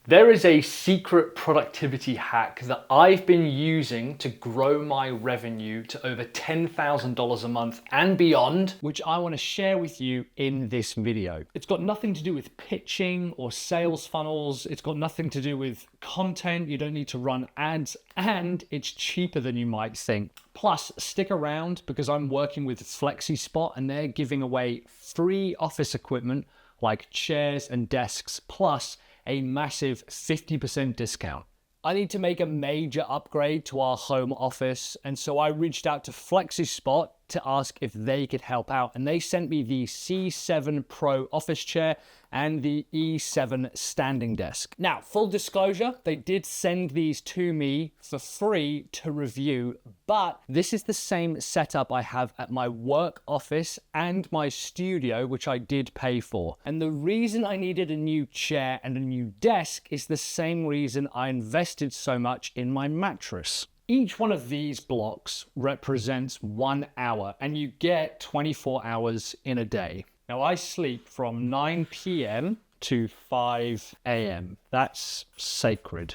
There is a secret productivity hack that I've been using to grow my revenue to over $10,000 a month and beyond, which I want to share with you in this video. It's got nothing to do with pitching or sales funnels. It's got nothing to do with content. You don't need to run ads, and it's cheaper than you might think. Plus, stick around because I'm working with FlexiSpot and they're giving away free office equipment like chairs and desks, plus a massive 50% discount. I need to make a major upgrade to our home office, and so I reached out to FlexiSpot to ask if they could help out, and they sent me the C7 Pro office chair and the E7 standing desk. Now, full disclosure, they did send these to me for free to review, but this is the same setup I have at my work office and my studio, which I did pay for. And the reason I needed a new chair and a new desk is the same reason I invested so much in my mattress. Each one of these blocks represents 1 hour, and you get 24 hours in a day. Now, I sleep from 9 p.m. to 5 a.m. That's sacred.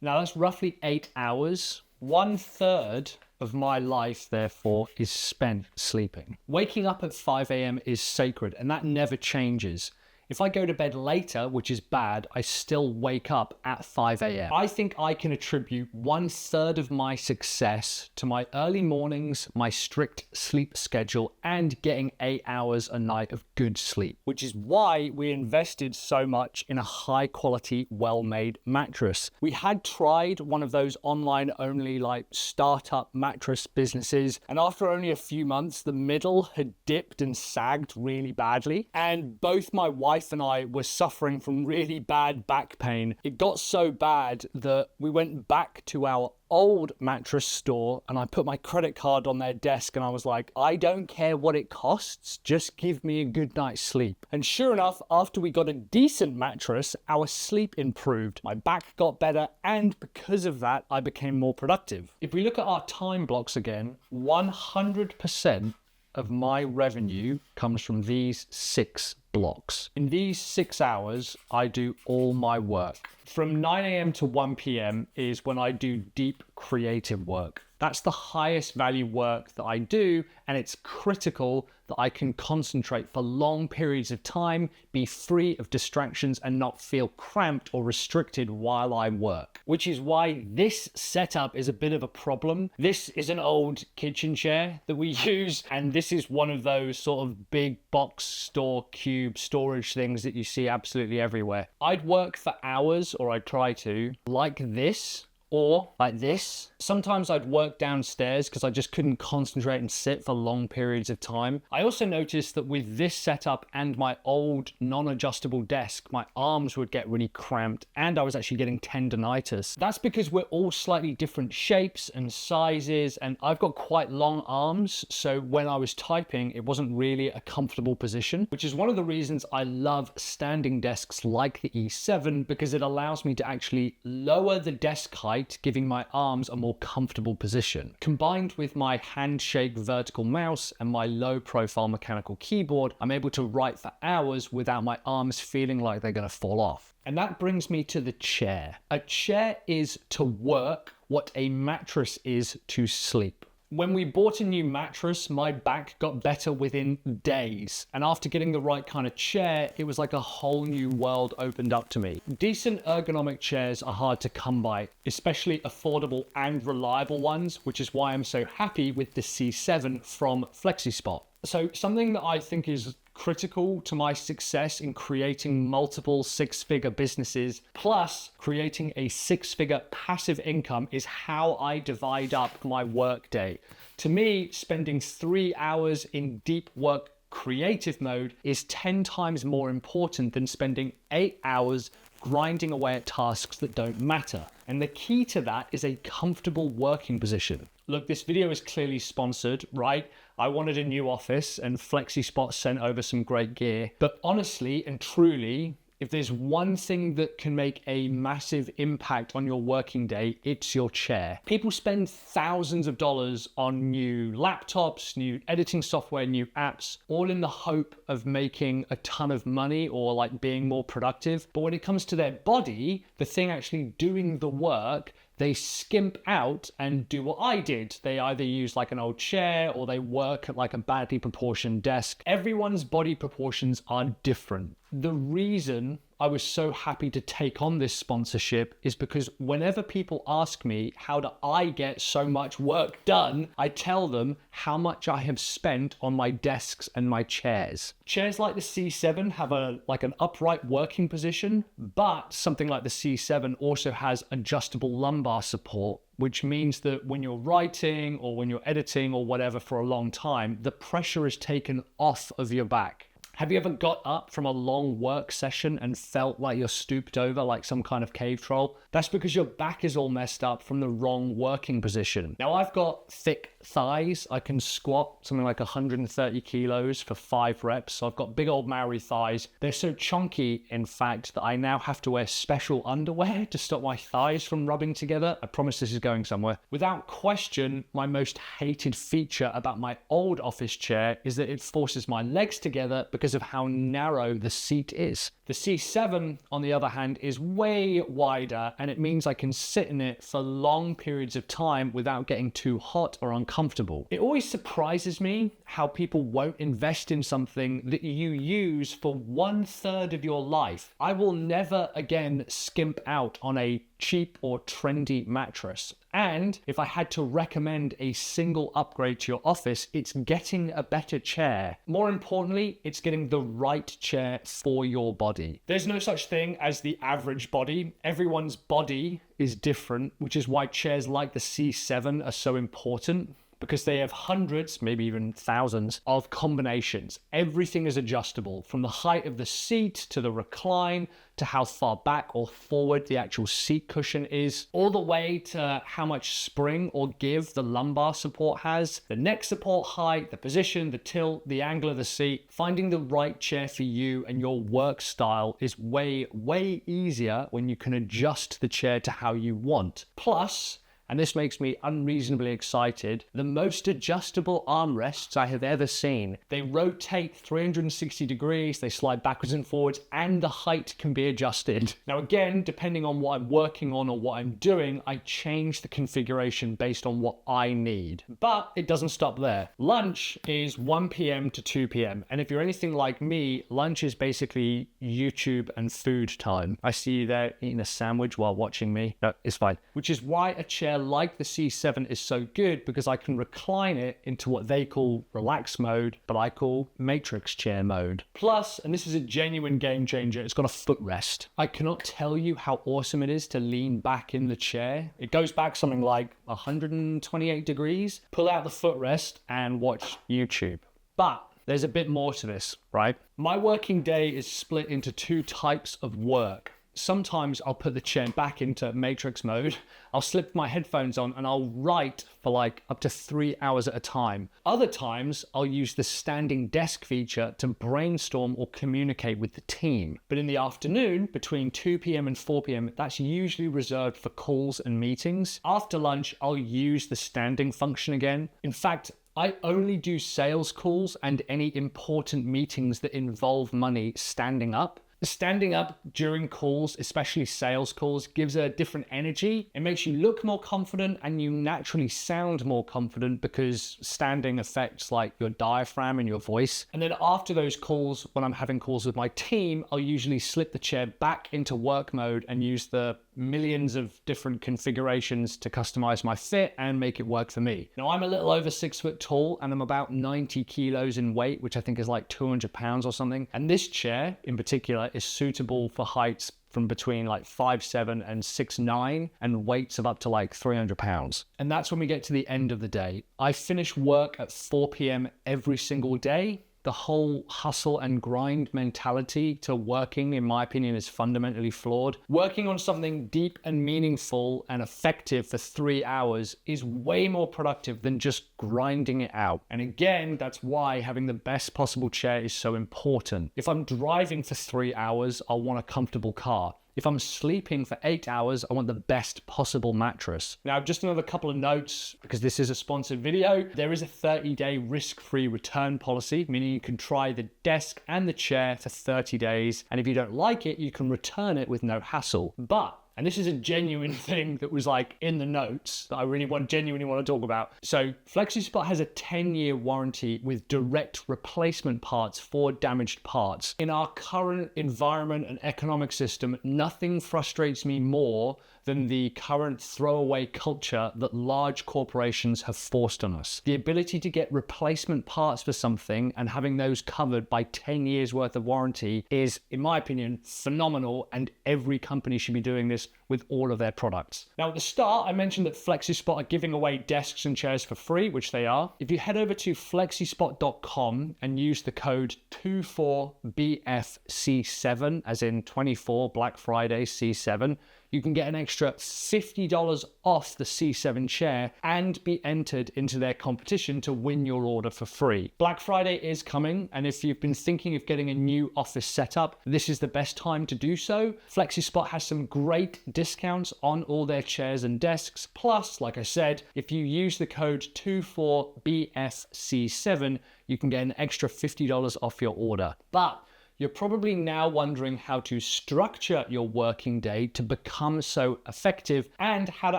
Now, that's roughly 8 hours. 1/3 of my life, therefore, is spent sleeping. Waking up at 5 a.m. is sacred, and that never changes. If I go to bed later, which is bad, I still wake up at 5 a.m. I think I can attribute 1/3 of my success to my early mornings, my strict sleep schedule, and getting 8 hours a night of good sleep, which is why we invested so much in a high quality, well-made mattress. We had tried one of those online only like startup mattress businesses, and after only a few months, the middle had dipped and sagged really badly, and both my wife and I were suffering from really bad back pain. It got so bad that we went back to our old mattress store and I put my credit card on their desk and I was like, I don't care what it costs, just give me a good night's sleep. And sure enough, after we got a decent mattress, our sleep improved, my back got better, and because of that, I became more productive. If we look at our time blocks again, 100% of my revenue comes from these 6 blocks. In these 6 hours, I do all my work. From 9 a.m. to 1 p.m. is when I do deep creative work. That's the highest value work that I do, and it's critical that I can concentrate for long periods of time, be free of distractions, and not feel cramped or restricted while I work. Which is why this setup is a bit of a problem. This is an old kitchen chair that we use, and this is one of those sort of big box store cube storage things that you see absolutely everywhere. I'd work for hours, or I'd try to, like this, or like this. Sometimes I'd work downstairs because I just couldn't concentrate and sit for long periods of time. I also noticed that with this setup and my old non-adjustable desk, my arms would get really cramped and I was actually getting tendonitis. That's because we're all slightly different shapes and sizes, and I've got quite long arms, so when I was typing, it wasn't really a comfortable position, which is one of the reasons I love standing desks like the E7, because it allows me to actually lower the desk height, giving my arms a more comfortable position. Combined with my handshake vertical mouse and my low profile mechanical keyboard, I'm able to write for hours without my arms feeling like they're going to fall off. And that brings me to the chair. A chair is to work what a mattress is to sleep. When we bought a new mattress, my back got better within days. And after getting the right kind of chair, it was like a whole new world opened up to me. Decent ergonomic chairs are hard to come by, especially affordable and reliable ones, which is why I'm so happy with the C7 from FlexiSpot. So something that I think is critical to my success in creating multiple 6-figure businesses, plus creating a 6-figure passive income, is how I divide up my workday. To me, spending 3 hours in deep work creative mode is 10 times more important than spending 8 hours grinding away at tasks that don't matter. And the key to that is a comfortable working position. Look, this video is clearly sponsored, right? I wanted a new office and FlexiSpot sent over some great gear. But honestly and truly, If there's one thing that can make a massive impact on your working day, it's your chair. People spend thousands of dollars on new laptops, new editing software, new apps, all in the hope of making a ton of money or like being more productive. But when it comes to their body, the thing actually doing the work, they skimp out and do what I did. They either use like an old chair or they work at like a badly proportioned desk. Everyone's body proportions are different. The reason I was so happy to take on this sponsorship is because whenever people ask me, how do I get so much work done? I tell them how much I have spent on my desks and my chairs. Chairs like the C7 have an upright working position, but something like the C7 also has adjustable lumbar support, which means that when you're writing or when you're editing or whatever for a long time, the pressure is taken off of your back. Have you ever got up from a long work session and felt like you're stooped over like some kind of cave troll? That's because your back is all messed up from the wrong working position. Now, I've got thick thighs. I can squat something like 130 kilos for 5 reps. So I've got big old Maori thighs. They're so chunky, in fact, that I now have to wear special underwear to stop my thighs from rubbing together. I promise this is going somewhere. Without question, my most hated feature about my old office chair is that it forces my legs together because of how narrow the seat is. The C7, on the other hand, is way wider, and it means I can sit in it for long periods of time without getting too hot or uncomfortable. It always surprises me how people won't invest in something that you use for 1/3 of your life. I will never again skimp out on a cheap or trendy mattress. And if I had to recommend a single upgrade to your office, it's getting a better chair. More importantly, it's getting the right chair for your body. There's no such thing as the average body. Everyone's body is different, which is why chairs like the C7 are so important, because they have hundreds, maybe even thousands of combinations. Everything is adjustable, from the height of the seat to the recline to how far back or forward the actual seat cushion is, all the way to how much spring or give the lumbar support has, the neck support height, the position, the tilt, the angle of the seat. Finding the right chair for you and your work style is way, way easier when you can adjust the chair to how you want. Plus, and this makes me unreasonably excited, the most adjustable armrests I have ever seen. They rotate 360 degrees, they slide backwards and forwards, and the height can be adjusted. Now again, depending on what I'm working on or what I'm doing, I change the configuration based on what I need. But it doesn't stop there. Lunch is 1 p.m. to 2 p.m. And if you're anything like me, lunch is basically YouTube and food time. I see you there eating a sandwich while watching me. No, it's fine. Which is why a chair like the C7 is so good, because I can recline it into what they call relax mode, but I call matrix chair mode. Plus, and this is a genuine game changer, it's got a footrest. I cannot tell you how awesome it is to lean back in the chair. It goes back something like 128 degrees, pull out the footrest and watch YouTube. But there's a bit more to this, right? My working day is split into 2 types of work. Sometimes I'll put the chair back into matrix mode, I'll slip my headphones on and I'll write for like up to 3 hours at a time. Other times I'll use the standing desk feature to brainstorm or communicate with the team. But in the afternoon, between 2 p.m. and 4 p.m, that's usually reserved for calls and meetings. After lunch, I'll use the standing function again. In fact, I only do sales calls and any important meetings that involve money standing up. Standing up during calls, especially sales calls, gives a different energy. It makes you look more confident and you naturally sound more confident because standing affects like your diaphragm and your voice. And then after those calls, when I'm having calls with my team, I'll usually slip the chair back into work mode and use the millions of different configurations to customize my fit and make it work for me. Now, I'm a little over 6 foot tall and I'm about 90 kilos in weight, which I think is like 200 pounds or something. And this chair in particular is suitable for heights from between like 5'7" and 6'9", and weights of up to like 300 pounds. And that's when we get to the end of the day. I finish work at 4 p.m. every single day. The whole hustle and grind mentality to working, in my opinion, is fundamentally flawed. Working on something deep and meaningful and effective for 3 hours is way more productive than just grinding it out. And again, that's why having the best possible chair is so important. If I'm driving for 3 hours, I'll want a comfortable car. If I'm sleeping for 8 hours, I want the best possible mattress. Now, just another couple of notes, because this is a sponsored video. There is a 30-day risk-free return policy, meaning you can try the desk and the chair for 30 days. And if you don't like it, you can return it with no hassle. But, and this is a genuine thing that was like in the notes that I really genuinely want to talk about. So FlexiSpot has a 10-year warranty with direct replacement parts for damaged parts. In our current environment and economic system, nothing frustrates me more than the current throwaway culture that large corporations have forced on us. The ability to get replacement parts for something and having those covered by 10 years worth of warranty is, in my opinion, phenomenal, and every company should be doing this with all of their products. Now, at the start, I mentioned that FlexiSpot are giving away desks and chairs for free, which they are. If you head over to flexispot.com and use the code 24BFC7, as in 24 Black Friday C7, you can get an extra $50 off the C7 chair and be entered into their competition to win your order for free. Black Friday is coming, and if you've been thinking of getting a new office setup, this is the best time to do so. FlexiSpot has some great discounts on all their chairs and desks. Plus, like I said, if you use the code 24BFC7, you can get an extra $50 off your order. But you're probably now wondering how to structure your working day to become so effective and how to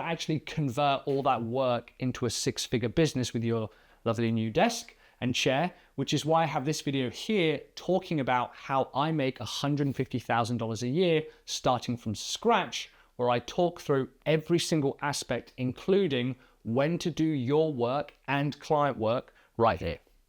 actually convert all that work into a six-figure business with your lovely new desk and chair, which is why I have this video here talking about how I make $150,000 a year starting from scratch, where I talk through every single aspect, including when to do your work and client work right here.